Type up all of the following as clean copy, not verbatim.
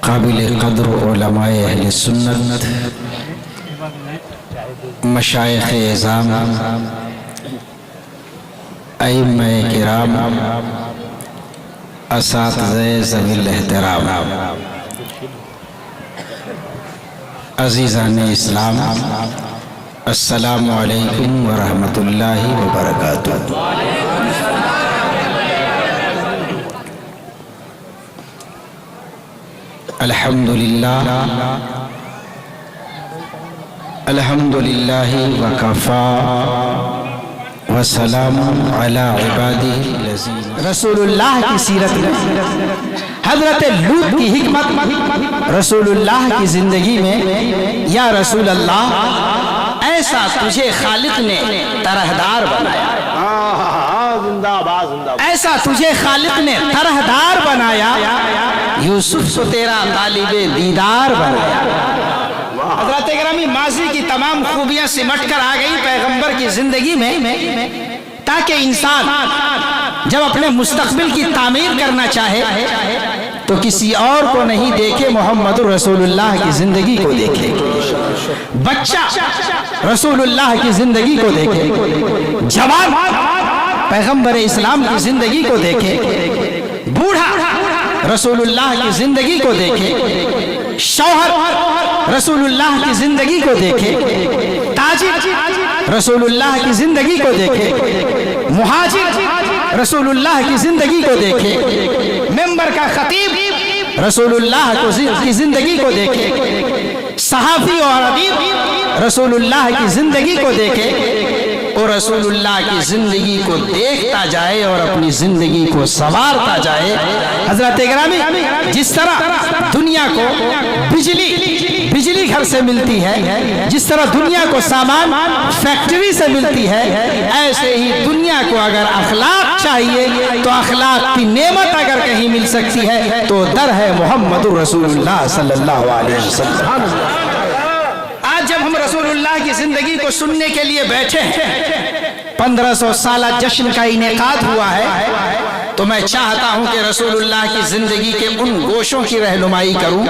قابل قدر علماء اہل سنت، مشائخ اعظام، ائمہ کرام، اساتذہ ذوی الاحترام، عزیزان اسلام، السلام علیکم ورحمۃ اللہ وبرکاتہ۔ الحمدللہ وکفا وسلام علی عبادہ الذین۔ رسول اللہ کی سیرت میں حضرت لوط کی حکمت، رسول اللہ کی زندگی میں یا رسول اللہ ایسا تجھے خالق نے طرحدار بنایا، ایسا تجھے خالق نے طرحدار بنایا، یوسف کو تیرا طالب دیدار بنایا۔ حضرت گرامی ماضی کی تمام خوبیاں سمٹ کر آ گئی پیغمبر کی زندگی میں، تاکہ انسان جب اپنے مستقبل کی تعمیر کرنا چاہے تو کسی اور کو نہیں دیکھے، محمد رسول اللہ کی زندگی کو دیکھے۔ بچہ رسول اللہ کی زندگی کو دیکھے، جوان پیغمبر اسلام کی زندگی کو دیکھے، بوڑھا رسول اللہ کی زندگی کو دیکھے، شوہر رسول اللہ کی زندگی کو دیکھے، تاجر رسول اللہ کی زندگی کو دیکھے، مہاجر رسول اللہ کی زندگی کو دیکھے، ممبر کا خطیب رسول اللہ کی زندگی کو دیکھے، صحافی اور ادیب رسول اللہ کی زندگی کو دیکھے، اور رسول اللہ کی زندگی کو دیکھتا جائے اور اپنی زندگی کو سنوارتا جائے۔ حضرت گرامی، جس طرح دنیا کو بجلی گھر سے ملتی ہے، جس طرح دنیا کو سامان فیکٹری سے ملتی ہے، ایسے ہی دنیا کو اگر اخلاق چاہیے تو اخلاق کی نعمت اگر کہیں مل سکتی ہے تو در ہے محمد رسول اللہ صلی اللہ علیہ وسلم۔ آج جب ہم رسول اللہ کی زندگی کو سننے کے لیے بیٹھے ہیں، 1500 سالہ جشن کا انعقاد ہوا ہے، تو میں چاہتا ہوں کہ رسول اللہ کی زندگی کے ان گوشوں کی رہنمائی کروں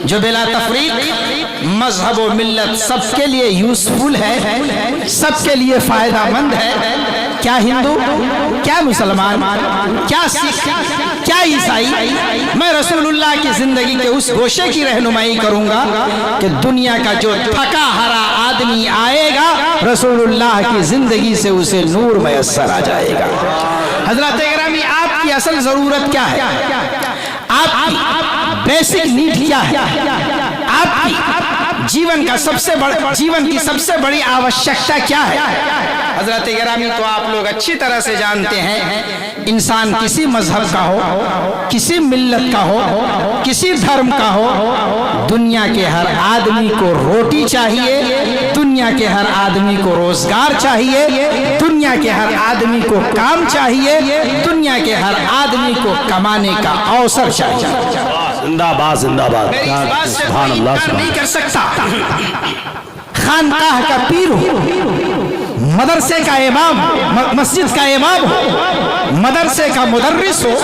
جو بلا تفریق مذہب و ملت سب کے لیے یوزفل ہے، سب کے لیے فائدہ مند ہے۔ کیا ہندو، کیا مسلمان، کیا سکھ، کیا عیسائی، میں رسول اللہ کی زندگی کے اس گوشے کی رہنمائی کروں گا کہ دنیا کا جو تھکا ہرا آدمی آئے گا، رسول اللہ کی زندگی سے اسے نور میسر آ جائے گا۔ حضرات گرامی، آپ کی اصل ضرورت کیا ہے؟ آپ کی بیسک نیڈ کیا ہے؟ آپ کی جیون کی سب سے بڑی آوشکتا کیا ہے؟ حضرات گرامی، تو آپ لوگ اچھی طرح سے جانتے ہیں، انسان کسی مذہب کا ہو، کسی ملت کا ہو، کسی دھرم کا ہو، دنیا کے ہر آدمی کو روٹی چاہیے، دنیا کے ہر آدمی کو روزگار چاہیے، دنیا کے ہر آدمی کو کام چاہیے، دنیا کے ہر آدمی کو کمانے کا اوسر چاہیے۔ زندہ باد، زندہ باد۔ میری اس بات سے کوئی انکار نہیں کر سکتا۔ خانقاہ کا پیر ہو، مدرسے کا امام، مسجد کا امام ہو، مدرسے کا مدرس ہو،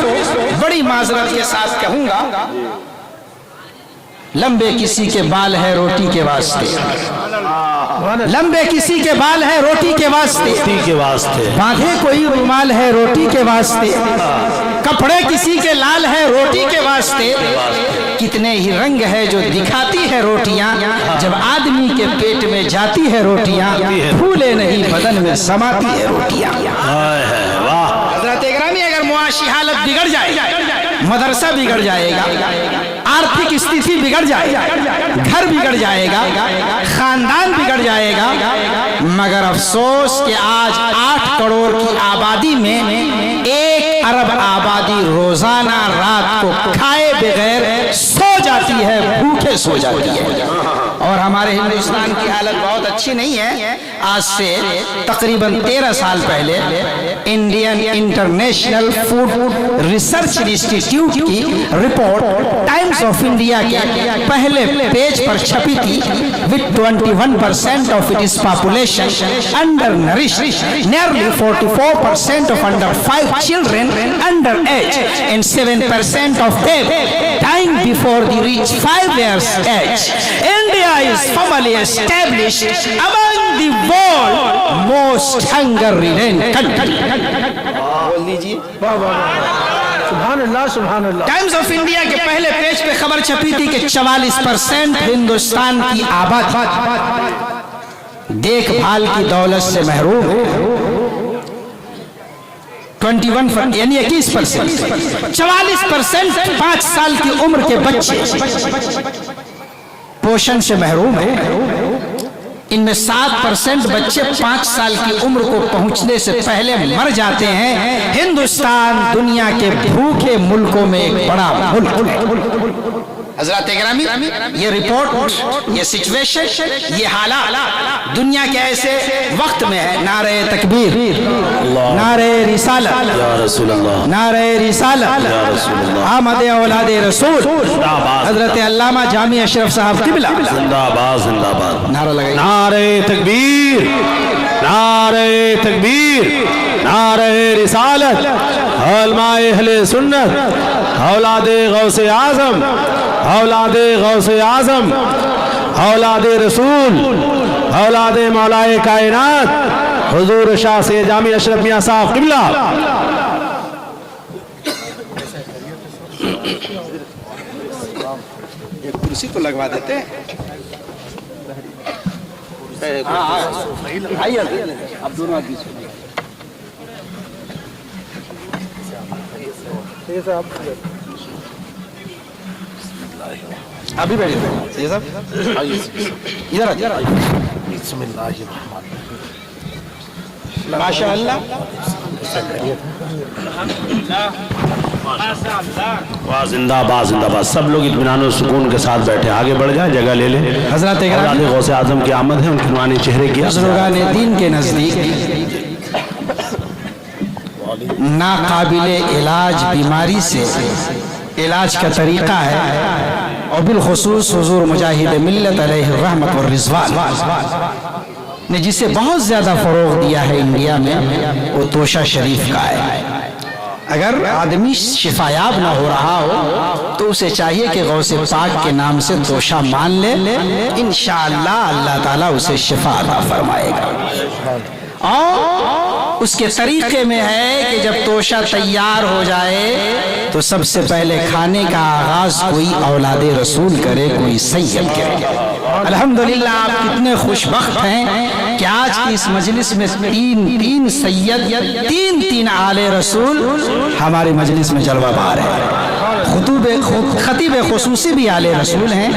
بڑی معذرت کے ساتھ کہوں گا، لمبے کسی کے بال ہے روٹی کے واسطے، لمبے کسی کے بال ہے روٹی کے واسطے، باندھے کوئی رومال ہے روٹی کے واسطے، کپڑے کسی کے لال ہے روٹی کے واسطے، کتنے ہی رنگ ہے جو دکھاتی ہے روٹیاں، جب آدمی کے پیٹ میں جاتی ہے روٹیاں، پھولے نہیں بدن میں سماتی ہے روٹیاں۔ حضرت گرامی، اگر معاشی حالت بگڑ جائے، مدرسہ بگڑ جائے گا، آرتھک استھتی بگڑ جائے گا، گھر بگڑ جائے گا، خاندان بگڑ جائے گا، مگر افسوس کہ آج 8 کروڑ کی آبادی میں 1 ارب آبادی روزانہ رات کو کھائے بغیر سو جاتی ہے، بھوکے فیس ہو جاتی ہے. اور ہمارے ہندوستان کی حالت بہت اچھی نہیں ہے. آج سے تقریباً 13 سال پہلے Indian international food research institute کی رپورٹ ٹائمز آف انڈیا کے پہلے پیج پر چھپی تھی. with 21% of its population undernourished, nearly 44% of under 5 children under age, and 7% of them dying before they reach 5 years age. India is firmly established among the world most hunger-ridden country. بول دیجیے. سبحان اللہ سبحان اللہ. Times of India کے پہلے page پہ خبر چھپی تھی کہ 44% ہندوستان کی آبادی دیکھ بھال کی دولت سے محروم ہے. 21 یعنی 21%. 44% 5 سال کی عمر کے بچے پوشن سے محروم ہیں. ان میں 7% بچے 5 سال کی عمر کو پہنچنے سے پہلے مر جاتے ہیں. ہندوستان دنیا کے بھوکے ملکوں میں ایک بڑا ملک ہے. حضرات اکرامی، یہ رپورٹ، یہ سچویشن، یہ حالات دنیا کے ایسے وقت میں ہے. نعرہ تکبیر، نعرہ رسالت، یا رسول اللہ، نعرہ رسالت، یا رسول اللہ، آمد اولاد رسول حضرت علامہ جامی اشرف صاحب قبلہ زندہ آباد زندہ آباد. نعرہ لگائیے. نعرہ تکبیر، نعرہ تکبیر، نعرہ رسالت. علماء اہل سنت، اولاد غوث اعظم، اولاد غوث اعظم، اولاد رسول، اولاد مولائے کائنات حضور شاہ سید جامی اشرف میاں صاحب قبلہ. کرسی کو لگوا دیتے ہیں. اب دونوں آدمی ابھی بیٹھے صاحب ادھر بسم اللہ الرحمن الرحیم. ماشاء اللہ. واہ زندہ آباد زندہ آباد. سب لوگ اطمینان و سکون کے ساتھ بیٹھے، آگے بڑھ جائیں، جگہ لے لیں. حضرت اولاد غوث اعظم کی آمد ہے، ان کے نورانی چہرے کی بزرگان دین کے نزدیک ناقابل علاج بیماری سے علاج کا طریقہ ہے، اور بالخصوص حضور مجاہد ملت علیہ الرحمت والرضوان نے جسے بہت زیادہ فروغ دیا ہے انڈیا میں، وہ توشہ شریف کا ہے. اگر آدمی شفایاب نہ ہو رہا ہو تو اسے چاہیے کہ غوث پاک کے نام سے توشہ مان لے. انشاءاللہ اللہ تعالیٰ اسے شفا عطا فرمائے گا. اور اس کے طریقے میں ہے کہ جب توشہ تیار ہو جائے تو سب سے پہلے کھانے کا آغاز کوئی اولاد رسول کرے، کوئی سید کرے. الحمدللہ آپ کتنے خوش بخت ہیں کہ آج کی اس مجلس میں تین سید، تین آل رسول ہماری مجلس میں جلوہ بار ہے. خطیب خصوصی بھی آل رسول ہیں.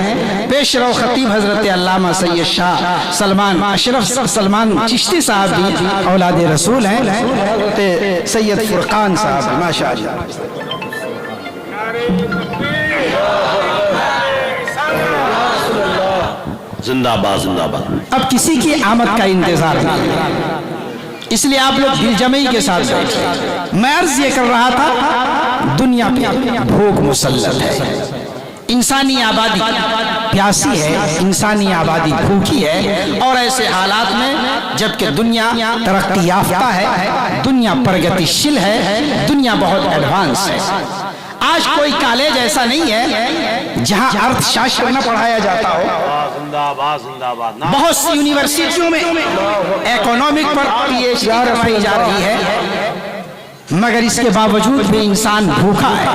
پیش رو خطیب حضرت علامہ سید شاہ سلمان اشرف سلمان چشتی صاحب بھی اولاد رسول ہیں. حضرت سید فرقان صاحب ماشاء اللہ. زندہ آباد زندہ آباد. اب کسی کی آمد کا انتظار نہیں، اس لیے آپ لوگ دل جمعی کے ساتھ بیٹھے. میں عرض یہ کر رہا تھا، دنیا پہ بھوک مسلط ہے، انسانی آبادی پیاسی ہے، انسانی آبادی بھوکی ہے. اور ایسے حالات میں جبکہ دنیا ترقی یافتہ ہے، دنیا پرگتیشیل ہے، دنیا بہت ایڈوانس ہے. آج کوئی کالج ایسا نہیں ہے جہاں ارتھ شاستر نہ پڑھایا جاتا ہو. زندہ آباد زندہ آباد. بہت سی یونیورسٹیوں میں اکنامک پر پی ایچ ڈی کروائی جا رہی ہے، مگر اس کے باوجود بھی انسان بھوکا ہے.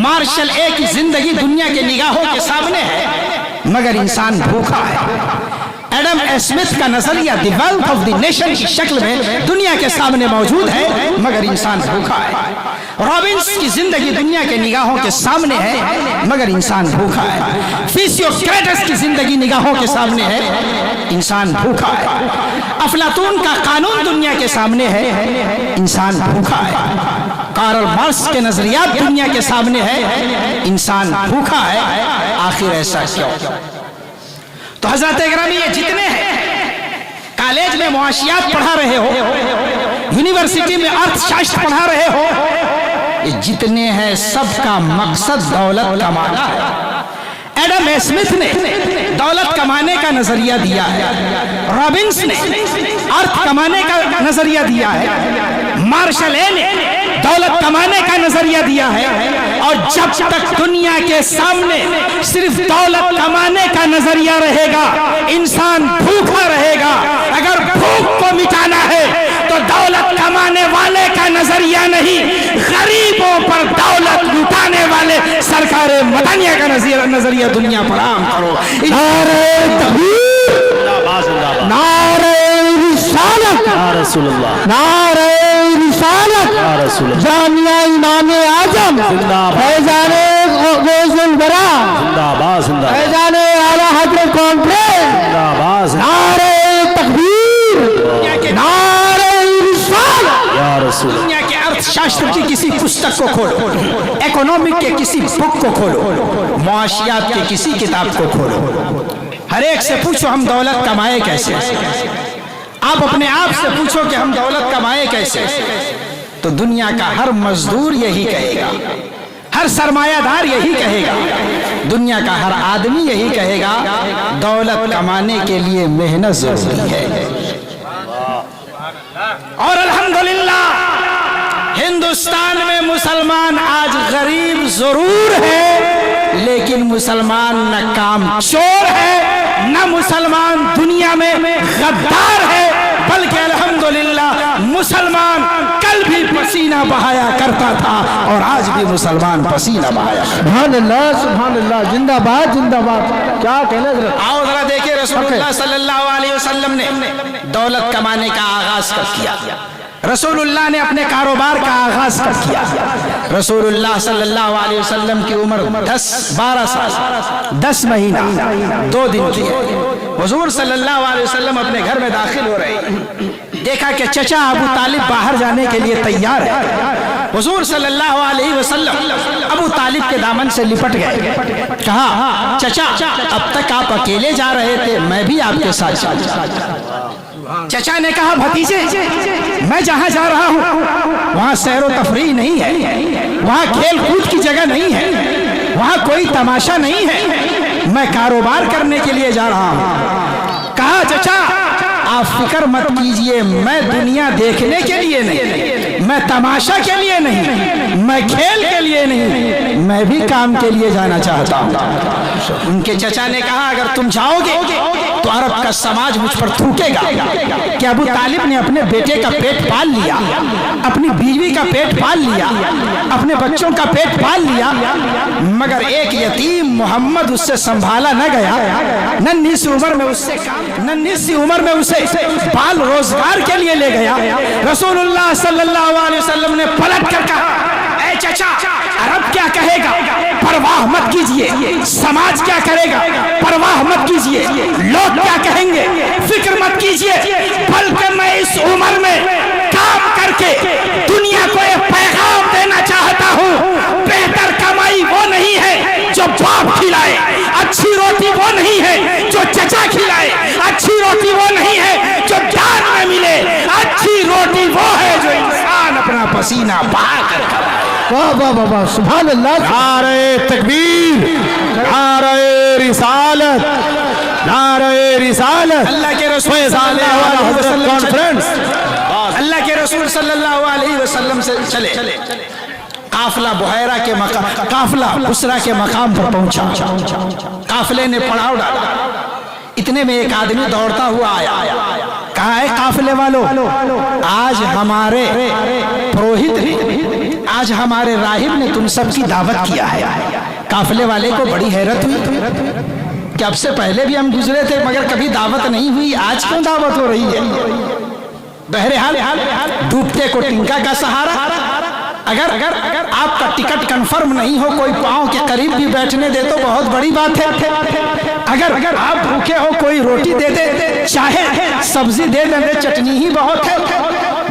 مارشل اے کی زندگی دنیا کے نگاہوں کے سامنے ہے، مگر انسان بھوکا ہے. ایڈم اسمتھ کا نظریہ the wealth of the nation کی شکل میں دنیا کے سامنے موجود ہے، مگر انسان بھوکا ہے. رابنس کی زندگی دنیا کے نگاہوں کے سامنے ہے، مگر انسان بھوکا ہے. فیسیوکریٹس کی زندگی نگاہوں کے سامنے ہے، انسان بھوکا ہے. افلاطون کا قانون دنیا کے سامنے ہے، انسان بھوکا ہے. کارل مارکس کے نظریات دنیا کے سامنے ہے، انسان بھوکا ہے، آخر ایسا کیوں؟ تو حضرات اکرامی یہ جتنے ہیں کالج میں معاشیات پڑھا رہے ہو، یونیورسٹی میں ارتھ شاستر پڑھا رہے ہو، یہ جتنے ہیں سب کا مقصد دولت کمانا ہے۔ ایڈم اسمتھ نے دولت کمانے کا نظریہ دیا ہے، رابنس نے ارتھ کمانے کا نظریہ دیا ہے، مارشل اے نے دولت کمانے کا نظریہ دیا ہے، اور جب تک دنیا کے سامنے صرف دولت کمانے کا نظریہ رہے گا انسان بھوکا رہے گا۔ اگر بھوک کو مٹانا ہے تو دولت کمانے والے کا نظریہ نہیں، غریبوں پر دولت لٹانے والے سرکار مدنیہ کا نظریہ دنیا پر عام کرو۔ نعرہ تکبیر، نعرہ رسالت، یا رسول اللہ، نعرہ رسالت، یا رسول اللہ، جامعہ امام اعظم فیضان غوث البرا، زندہ باد، زندہ باد، فیضان اعلیٰ حضرت کانفرنس، زندہ باد، نعرہ تکبیر، نعرہ رسالت۔ یا رسول اللہ، دنیا کے ارتھ شاستر کی کسی پستک کو کھولو، اکنامک کے کسی بک کو کھولو، معاشیات کے کسی کتاب کو کھولو، ہر ایک سے پوچھو ہم دولت کمائے کیسے؟ آپ اپنے آپ سے پوچھو کہ ہم دولت کمائے کیسے؟ تو دنیا کا ہر مزدور یہی کہے گا، ہر سرمایہ دار یہی کہے گا، دنیا کا ہر آدمی یہی کہے گا دولت کمانے کے لیے محنت ضروری ہے۔ اور الحمدللہ ہندوستان میں مسلمان آج غریب ضرور ہے، لیکن مسلمان نہ کام چور ہے، نہ مسلمان دنیا میں غدار ہے، بلکہ الحمدللہ مسلمان کل بھی پسینہ بہایا کرتا تھا اور آج بھی مسلمان پسینہ بہایا۔ سبحان اللہ، سبحان اللہ، زندہ باد، زندہ باد، کیا کہنا ضرورت۔ آؤ ذرا دیکھیں رسول اللہ صلی اللہ علیہ وسلم نے دولت کمانے کا آغاز کب کیا؟ رسول اللہ نے اپنے کاروبار کا آغاز کب کیا؟ رسول اللہ صلی اللہ علیہ وسلم کی عمر 12 سال 10 مہینہ 2 دن کی ہے۔ حضور صلی اللہ علیہ وسلم اپنے گھر میں داخل ہو رہے ہیں، دیکھا کہ چچا ابو طالب باہر جانے کے لیے تیار ہے۔ حضور صلی اللہ علیہ وسلم ابو طالب کے دامن سے لپٹ گئے، کہا چچا اب تک آپ اکیلے جا رہے تھے، میں بھی آپ کے ساتھ چلوں۔ چچا نے کہا بھتیجے میں جہاں جا رہا ہوں وہاں سیر و تفریح نہیں ہے، وہاں کھیل کود کی جگہ نہیں ہے، وہاں کوئی تماشا نہیں ہے، میں کاروبار کرنے کے لیے جا رہا ہوں۔ کہا چچا آپ فکر مت کیجئے، میں دنیا دیکھنے کے لیے نہیں، میں تماشا کے لیے نہیں، میں کھیل کے لیے نہیں، میں بھی کام کے لیے جانا چاہتا ہوں۔ ان کے چچا نے کہا اگر تم جاؤ گے تو عرب کا سماج مجھ پر تھوکے گا کہ ابو طالب نے اپنے بیٹے کا پیٹ پال لیا، اپنی بیوی کا پیٹ پال لیا، اپنے بچوں کا پیٹ پال لیا، مگر ایک یتیم محمد اس سے سنبھالا نہ گیا، ننھی سی عمر میں اسے بال روزگار کے لیے لے گیا۔ رسول اللہ صلی اللہ علیہ وسلم نے پلٹ کر کہا اے چچا عرب کیا کہے گا پرواہ مت کیجئے، سماج کیا کرے گا پرواہ مت کیجئے، لوگ کیا کہیں گے فکر مت کیجئے، بلکہ میں اس عمر میں کام کر کے دنیا کو ایک پیغام دینا چاہتا ہوں، بہتر کمائی وہ نہیں ہے جو باپ کھلائے، اچھی روٹی وہ نہیں ہے جو چچا کھلائے، اچھی روٹی وہ نہیں ہے جو دان میں ملے، اچھی روٹی وہ ہے جو انسان اپنا پسینہ بہا کر کھائے۔ واہ واہ واہ واہ، سبحان اللہ، نعرہ تکبیر، نعرہ رسالت، نعرہ رسالت، اللہ کے رسول صلی اللہ علیہ وسلم اللہ کے رسول صلی اللہ علیہ وسلم سے چلے، قافلہ بحیرہ کے مقام، قافلہ بسرا کے مقام پر پہنچا، قافلے نے پڑاؤ ڈالا، اتنے میں ایک آدمی دوڑتا ہوا آیا، کہا ہے قافلے والو آج ہمارے پروہت نے، آج ہمارے راہب نے تم سب کی دعوت کیا ہے۔ قافلے والے کو بڑی حیرت ہوئی کہ اب سے پہلے بھی ہم گزرے تھے مگر کبھی دعوت نہیں ہوئی، آج کیوں دعوت ہو رہی ہے؟ بہرحال ڈوبتے کو ٹنکا کا سہارا، اگر آپ کا ٹکٹ کنفرم نہیں ہو کوئی پاؤں کے قریب بھی بیٹھنے دے تو بہت بڑی بات ہے، اگر آپ بھوکے ہو کوئی روٹی دے دے، چاہے سبزی دے دے، چٹنی ہی بہت ہے،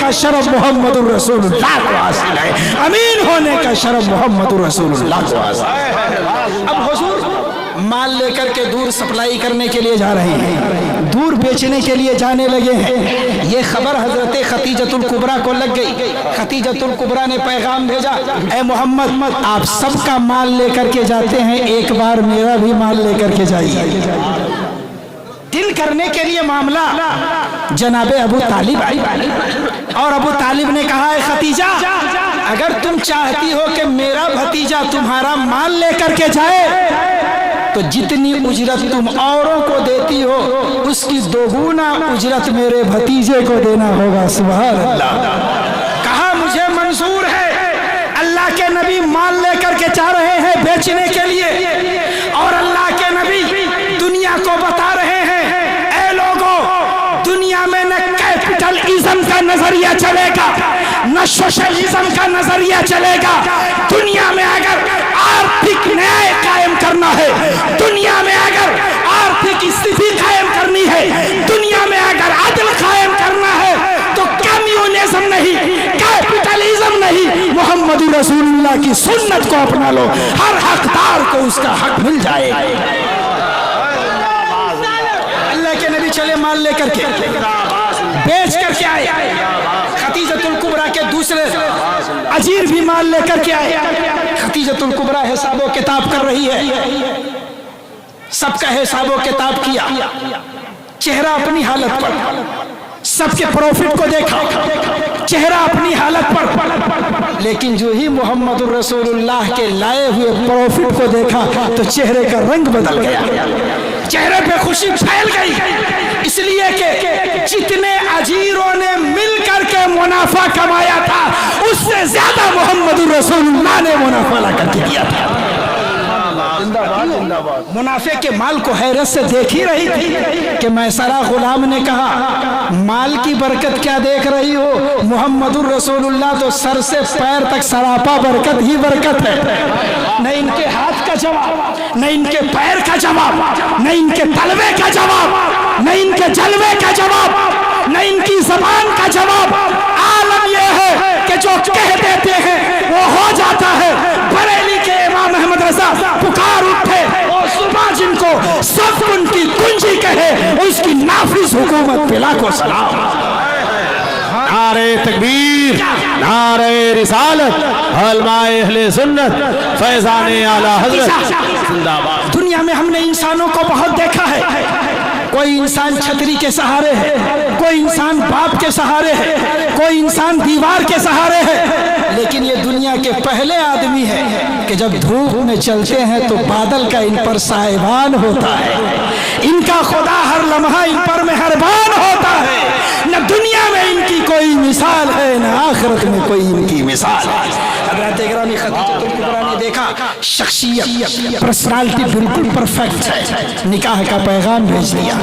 کا شرف محمد الرسول اللہ کو حاصل ہے، امین ہونے کا شرف محمد الرسول اللہ کو حاصل ہے۔ اب حضور مال لے کر کے دور سپلائی کرنے کے لیے جا رہے ہیں، دور بیچنے کے لیے جانے لگے ہیں۔ یہ خبر حضرت خدیجۃ الکبریٰ کو لگ گئی۔ خدیجۃ الکبریٰ نے پیغام بھیجا، اے محمد آپ سب کا مال لے کر کے جاتے ہیں، ایک بار میرا بھی مال لے کر کے جائیے۔ دل کرنے کے لیے معاملہ جناب ابو طالب آئی، اور ابو طالب نے کہا ہے خدیجہ اگر تم چاہتی ہو کہ میرا بھتیجا تمہارا مال لے کر کے جائے تو جتنی اجرت تم اوروں کو دیتی ہو اس کی دوگنا اجرت میرے بھتیجے کو دینا ہوگا۔ سبحان اللہ۔ کہا مجھے منظور ہے، اللہ کے نبی مال لے کر کے جا رہے ہیں بیچنے کے لیے، اور اللہ کے نبی دنیا کو بتا رہے ہیں اے لوگوں دنیا میں نہ کیپٹلزم کا نظریہ چلے گا نہ سوشلزم کا نظریہ چلے گا، دنیا میں اگر آرتھک نیائے قائم کرنا ہے، دنیا میں اگر آرتھک استھتی قائم کرنی ہے، دنیا میں اگر عدل قائم کرنا ہے تو کمیونزم نہیں، کیپٹلزم نہیں، محمد رسول اللہ کی سنت کو اپنا لو، ہر حقدار کو اس کا حق مل جائے۔ اللہ کے نبی چلے مال لے کر کے بیچ کر کے آئے، خدیجۃ الکبریٰ کے دوسرے اجیر بھی مال لے کر کے آئے۔ خدیجۃ الکبریٰ حساب و کتاب کر رہی ہے، سب کا حساب و کتاب کیا، چہرہ اپنی حالت پر، سب کے پروفٹ کو دیکھا، چہرہ اپنی حالت پر، لیکن جو ہی محمد الرسول اللہ کے لائے ہوئے پروفٹ کو دیکھا تو چہرے کا رنگ بدل گیا، چہرے پہ خوشی پھیل گئی، اس لیے کہ جتنے اجیروں نے مل کر کے منافع کمایا تھا اس سے زیادہ محمد الرسول اللہ نے منافع لا کر کے دیا تھا۔ منافع کے مال کو حیرت سے دیکھ ہی رہی تھی کہ میسرہ غلام نے کہا مال کی برکت کیا دیکھ رہی ہو، محمد الرسول اللہ تو سر سے پیر تک سراپا برکت ہی برکت ہے، نہ ان کے ہاتھ کا جواب، نہ ان کے پیر کا جواب، نہ ان کے تلوے کا جواب، نہ ان کے جلوے کا جواب، نہ ان کی زبان کا جواب، عالم یہ ہے کہ جو کہہ دیتے ہیں وہ ہو جاتا ہے۔ بریلی کے امام احمد رضا پکار اٹھے اور صبح جن کو سب ان کی کنجی کہے اس کی نافذ حکومت پہ لاکھوں سلام۔ نعرہ تکبیر، نعرہ رسالت، علماء اہل سنت، فیضان اعلی حضرت زندہ باد۔ دنیا میں ہم نے انسانوں کو بہت دیکھا ہے، کوئی انسان چھتری کے سہارے ہے، کوئی انسان باپ کے سہارے ہے، کوئی انسان دیوار کے سہارے ہے، لیکن یہ دنیا کے پہلے آدمی ہے کہ جب دھوپ میں چلتے ہیں تو بادل کا ان پر سائبان ہوتا ہے، ان کا خدا ہر لمحہ ان پر مہربان ہوتا ہے، نہ دنیا میں ان کی کوئی مثال ہے نہ آخرت میں کوئی ان کی مثال ہے۔ حضرت گرامی خدیجۃ الکبریٰ نے دیکھا شخصیت، پرسنالٹی بالکل پرفیکٹ ہے، نکاح کا پیغام بھیج دیا،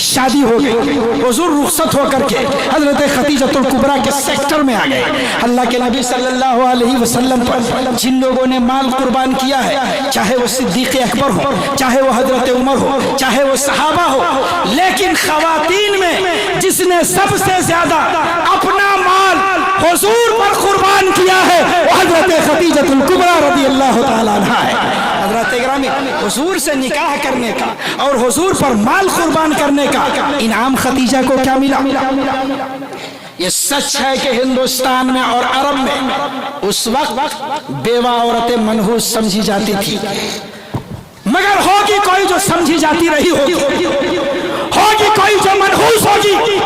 شادی ہو گئی، حضور رخصت ہو کر کے حضرت خدیجۃ الکبریٰ کے سیکٹر میں آ گئے۔ اللہ کے نبی صلی اللہ علیہ وسلم پر جن لوگوں نے مال قربان کیا ہے، چاہے وہ صدیق اکبر ہو، چاہے وہ حضرت عمر ہو، چاہے وہ صحابہ ہو، لیکن خواتین میں جس نے سب سے زیادہ اپنا مال حضور پر قربان کیا ہے وہ حضرت خدیجۃ الکبریٰ رضی اللہ تعالیٰ عنہ ہے۔ حضرت گرامی حضور سے نکاح کرنے کا اور حضور پر مال قربان کرنے کا انعام خدیجہ کو کیا ملا؟ یہ سچ ہے کہ ہندوستان میں اور عرب میں اس وقت بیوہ عورتیں منحوس سمجھی جاتی تھی، مگر ہوگی کوئی جو سمجھی جاتی رہی ہوگی، ہوگی کوئی جو منحوس ہوگی،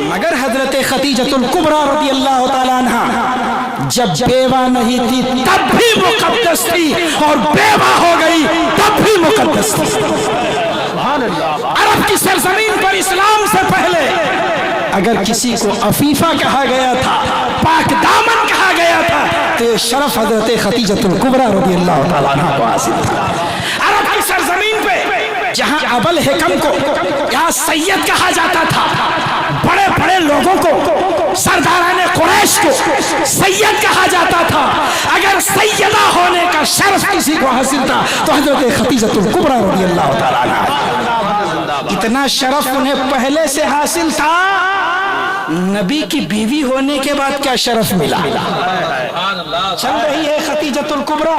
مگر حضرت خدیجۃ الکبریٰ رضی اللہ تعالیٰ عنہ جب بیوہ نہیں تھی تب بھی مقدس تھی، اور بیوہ ہو گئی تب بھی مقدس تھی۔ عرب کی سرزمین پر اسلام سے پہلے اگر کسی کو عفیفہ کہا گیا تھا، پاک دامن کہا گیا تھا، تو یہ شرف حضرت خدیجۃ الکبریٰ رضی اللہ تعالیٰ عنہ کو حاصل تھا۔ عرب کی سرزمین پہ جہاں ابل حکم کو یا سید کہا جاتا تھا، بڑے بڑے لوگوں کو، سرداران قریش کو سید کہا جاتا تھا، اگر سیدہ ہونے کا شرف کسی کو حاصل تھا تو حضرت خدیجۃ الکبریٰ رضی اللہ تعالیٰ عنہ۔ اتنا شرف انہیں پہلے سے حاصل تھا نبی کی بیوی ہونے کے بعد کیا شرف ملا. چل رہی ہے خدیجۃ الکبریٰ،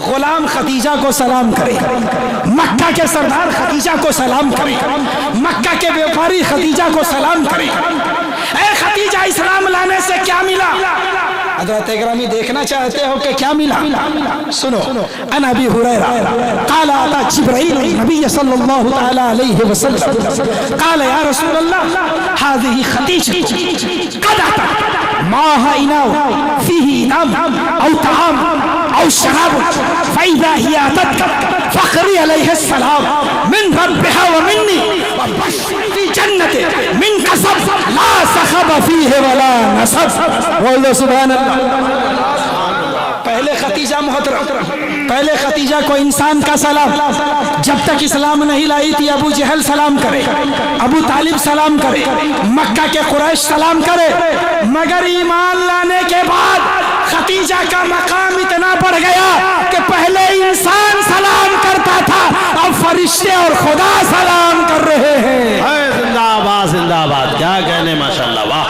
غلام خدیجہ کو سلام کرے، مکہ کے سردار خدیجہ کو سلام کرے، مکہ کے بیوپاری خدیجہ کو سلام کرے. اے خدیجہ، اسلام لانے سے کیا ملا؟ حضرت اکرامی دیکھنا چاہتے ہو کہ کیا ملا؟ سنو. عن ابی ہریرہ قال اتى جبرائیل النبی صلی اللہ تعالی علیہ وسلم قال یا رسول اللہ هذه خدیجہ قد اتت معها اناء فيه انام او طعام او شراب فاذا هي اتتك فاقرئ عليها السلام من ربها ومني وبشر في جنة من قصب لا صخب فيه ولا نصب. والله سبحان اللہ. پہلے خدیجہ محترم، پہلے خدیجہ کو انسان کا سلام. جب تک اسلام نہیں لائی تھی ابو جہل سلام کرے، ابو طالب سلام کرے، مکہ کے قریش سلام کرے، مگر ایمان لانے کے بعد خدیجہ کا مقام اتنا بڑھ گیا کہ پہلے انسان سلام کرتا تھا، اب فرشتے اور خدا سلام کر رہے ہیں. زندہ آباد زندہ آباد، کیا کہنے ماشاءاللہ. واہ.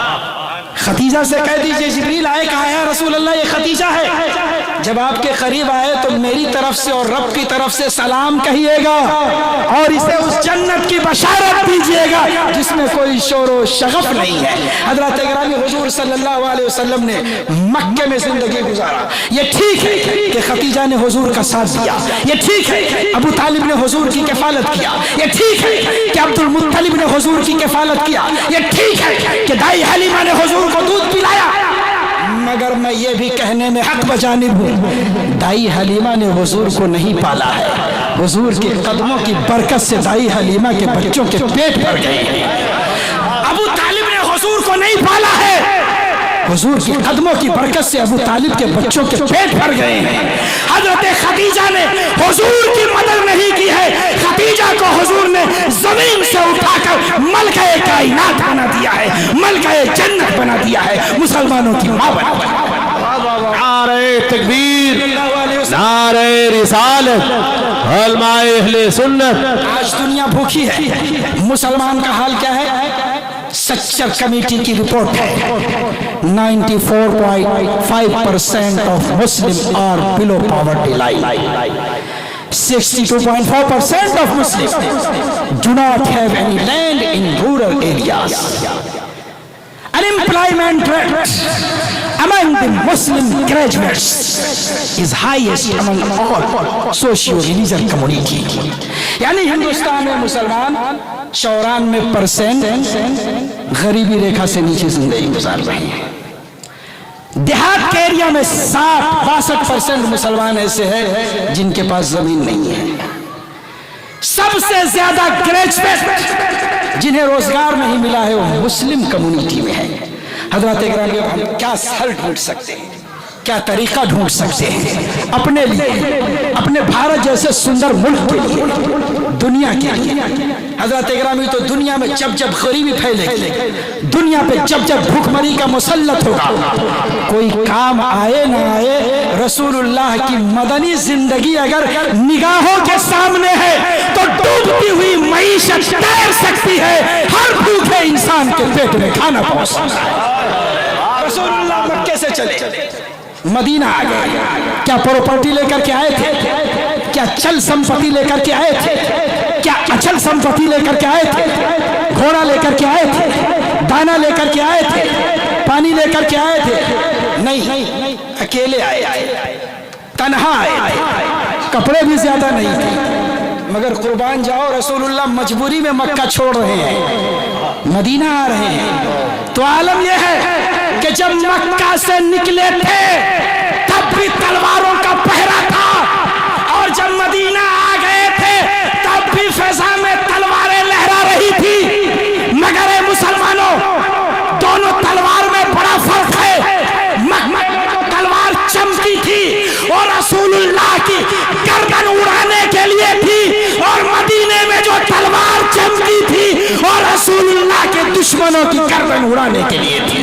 خدیجہ سے کہہ دیجئے جبریل آئے، کہا ہے رسول اللہ یہ خدیجہ ہے. جب آپ کے قریب آئے تو میری طرف سے اور رب کی طرف سے سلام کہیے گا اور اسے اس جنت کی بشارت دیجئے گا جس میں کوئی شور و شغف نہیں ہے. حضرت اکرامی حضور صلی اللہ علیہ وسلم نے مکے میں زندگی گزارا. یہ ٹھیک ہے کہ خدیجہ نے حضور کا ساتھ دیا، یہ ٹھیک ہے ابو طالب نے حضور کی کفالت کیا، یہ ٹھیک ہے کہ عبد المطلب نے حضور کی کفالت کیا، یہ ٹھیک ہے کہ دائی حلیمہ نے حضور کو دودھ پلایا. مگر میں یہ بھی کہنے میں حق بجانب ہوں، دائی حلیمہ نے حضور کو نہیں پالا ہے، حضور کے قدموں کی برکت سے دائی حلیمہ کے بچوں کے پیٹ بھر گئے ہیں. ابو طالب نے حضور کو نہیں پالا ہے، حضور کی قدموں کی برکت سے ابو طالب کے بچوں کے پیٹ بھر گئے ہیں. حضرت خدیجہ نے حضور کی مدد نہیں کی ہے، خدیجہ کو حضور نے زمین سے اٹھا کر ملکہ کائنات بنا دیا ہے، ملکہ جنت بنا دیا ہے، مسلمانوں کی ماں بنا دیا ہے. نعرہ تکبیر، نعرہ رسالت، علماء اہل سنت. آج دنیا بھوکی ہے. مسلمان کا حال کیا ہے؟ سچر کمیٹی کی رپورٹ ہے 94.5% of Muslim are below poverty line. 62.4% of Muslims do not have any land in rural areas. Unemployment rate among the Muslim graduates is highest among all socio-religious community. یعنی ہندوستان میں مسلمان 94% غریبی ریکھا سے نیچے زندگی گزار رہے ہیں. دیہات کے ایریا میں 60-62% مسلمان ایسے ہیں جن کے پاس زمین نہیں ہے. سب سے زیادہ گریجویٹ جنہیں روزگار نہیں ملا ہے وہ مسلم کمیونٹی میں ہے. حضرات اکرام ہم کیا حل ڈھونڈ سکتے ہیں، کیا طریقہ ڈھونڈ سکتے ہیں اپنے لیے، اپنے بھارت جیسے سندر ملک کے لیے، دنیا کے لیے. حضرت اکرامی تو دنیا میں جب جب غریبی پھیلے گی، دنیا پہ جب جب بھوک مری کا مسلط ہوگا، کوئی کام آئے نہ آئے، رسول اللہ کی مدنی زندگی اگر نگاہوں کے سامنے ہے تو ڈوبتی ہوئی معیشت تیر سکتی ہے، ہر بھوکے انسان کے پیٹ میں کھانا پہنچ سکتا ہے. رسول اللہ مکے سے چلے مدینہ آ گئے. کیا پراپرٹی لے کر کے آئے تھے؟ کیا چل سمپتی لے کر کے آئے تھے؟ کیا اچل سمپتی لے کر کے آئے تھے؟ گھوڑا لے کر کے آئے تھے؟ دانا لے کر کے آئے تھے؟ پانی لے کر کے آئے تھے؟ نہیں، اکیلے آئے، تنہا آئے، کپڑے بھی زیادہ نہیں تھے. مگر قربان جاؤ رسول اللہ مجبوری میں مکہ چھوڑ رہے ہیں، مدینہ آ رہے ہیں. تو عالم یہ ہے کہ جب مکہ سے نکلے تھے تب بھی تلواروں کا پہرا تھا، اور جب مدینہ آ گئے تھے تب بھی فضا میں تلواریں لہرا رہی تھی. مگر اے مسلمانوں، دونوں تلوار میں بڑا فرق ہے. مکہ میں تلوار چمکی تھی اور رسول اللہ کی گردن اڑانے کے لیے تھی، اور مدینے میں جو تلوار چمکی تھی اور رسول اللہ کے دشمنوں کی گردن اڑانے کے لیے تھی.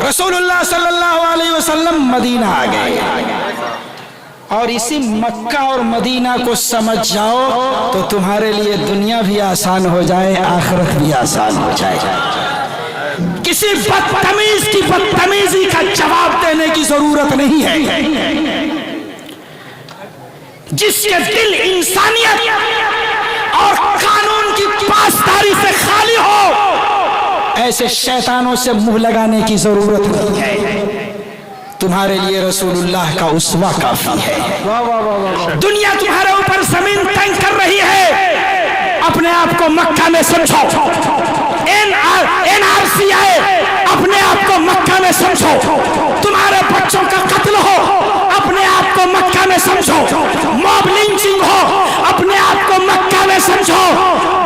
رسول اللہ صلی اللہ علیہ وسلم مدینہ آ گئے اور اسی مکہ اور مدینہ کو سمجھ جاؤ تو تمہارے لیے دنیا بھی آسان ہو جائے، آخرت بھی آسان ہو جائے۔ کسی بدتمیز کی بدتمیزی کا جواب دینے کی ضرورت نہیں ہے۔ جس کے دل انسانیت اور قانون کی پاسداری سے خالی ہو، ایسے شیطانوں سے منہ لگانے کی ضرورت نہیں ہے۔ تمہارے لیے رسول اللہ کا اسوہ کافی ہے۔ دنیا تمہارے اوپر زمین تنگ کر رہی ہے، اپنے آپ کو مکہ میں سمجھو۔ NRC آئے، اپنے آپ کو مکہ میں سمجھو۔ تمہارے بچوں کا قتل ہو، اپنے آپ کو مکہ میں سمجھو۔ موب لنچنگ ہو، اپنے آپ کو مکہ میں سمجھو۔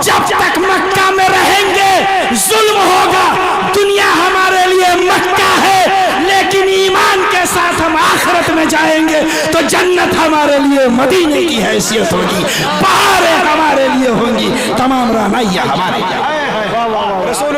جب تک مکہ میں رہیں گے ظلم ہوگا۔ دنیا ہمارے لیے مکہ ہے، لیکن ایمان کے ساتھ ہم آخرت میں جائیں گے تو جنت ہمارے لیے مدینے کی حیثیت ہوگی، بہاریں ہمارے لیے ہوں گی، تمام رہنائیاں ہمارے لیے۔ رسول